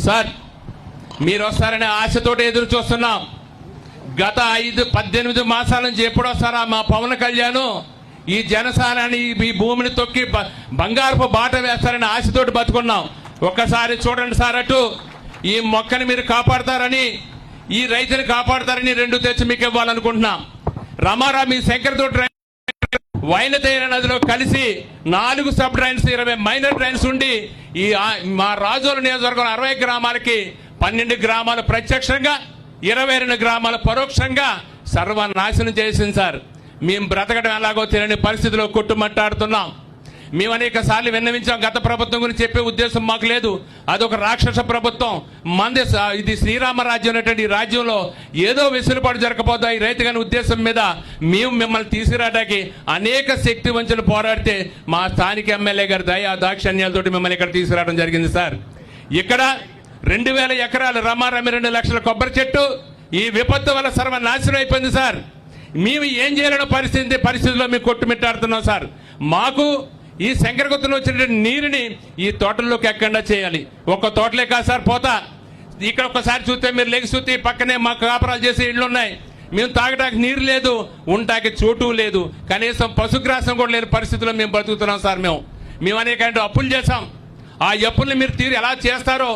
Sir మీరు వస్తారనే ఆశతోటి ఎదురు చూస్తున్నాం. గత 18 మాసాల నుంచి ఎప్పుడు వస్తారా మా పవన్ కళ్యాణ్ ఈ జనసేనని ఈ భూమిని తొక్కి బంగారపు బాట వేస్తారని ఆశతోటి బతుకున్నాం. ఒక్కసారి చూడండి సార్, అటు ఈ మొక్కని మీరు కాపాడతారని, ఈ రైతుని కాపాడతారని 2 తెచ్చి మీకు ఇవ్వాలనుకుంటున్నాం. రమారా మీ శంకరతోటి వైనతైన నదిలో కలిసి 4 సబ్ డ్రైన్స్ 20 మైనర్ డ్రైన్స్ ఉండి ఈ మా రాజోలు నియోజకవర్గం 60 గ్రామాలకి 12 గ్రామాలు ప్రత్యక్షంగా 22 గ్రామాలు పరోక్షంగా సర్వనాశనం చేసింది సార్. మేము బ్రతకడం ఎలాగో తెలియని పరిస్థితిలో కొట్టుమట్టాడుతున్నాం. మేము అనేక సార్లు విన్నవించాం. గత ప్రభుత్వం గురించి చెప్పే ఉద్దేశం మాకు లేదు. అదొక రాక్షస ప్రభుత్వం. మంది ఇది శ్రీరామరాజ్యం అనేటువంటి ఈ రాజ్యంలో ఏదో వెసులుబాటు జరగకపోతా ఈ రైతు గారి ఉద్దేశం మీద మేము మిమ్మల్ని తీసుకురావడానికి అనేక శక్తి వంచులు పోరాడితే మా స్థానిక ఎమ్మెల్యే గారి దయా దాక్షణ్యాలతోటి మిమ్మల్ని ఇక్కడ తీసుకురావడం జరిగింది సార్. ఇక్కడ 2000 ఎకరాలు రమారమి 2 లక్షల కొబ్బరి చెట్టు ఈ విపత్తు వల్ల సర్వనాశనం అయిపోయింది సార్. మేము ఏం చేయాలన్న పరిస్థితిలో మేము కొట్టుమిట్టాడుతున్నాం సార్. మాకు ఈ శంకరగుత్తలో వచ్చిన నీరుని ఈ తోటల్లోకి ఎక్కడా చేయాలి. ఒక్క తోటలే కాదు సార్, పోతా ఇక్కడ ఒక్కసారి చూస్తే మీరు లెగి చూస్తే పక్కనే మాకు కాపురాలు చేసే ఇళ్ళు ఉన్నాయి. మేము తాగడానికి నీరు లేదు, ఉండటానికి చోటు లేదు, కనీసం పశుగ్రాసం కూడా లేని పరిస్థితిలో మేము బతుకుతున్నాం సార్. మేము అనేక అప్పులు చేశాం. ఆ అప్పుల్ని మీరు తీరు ఎలా చేస్తారో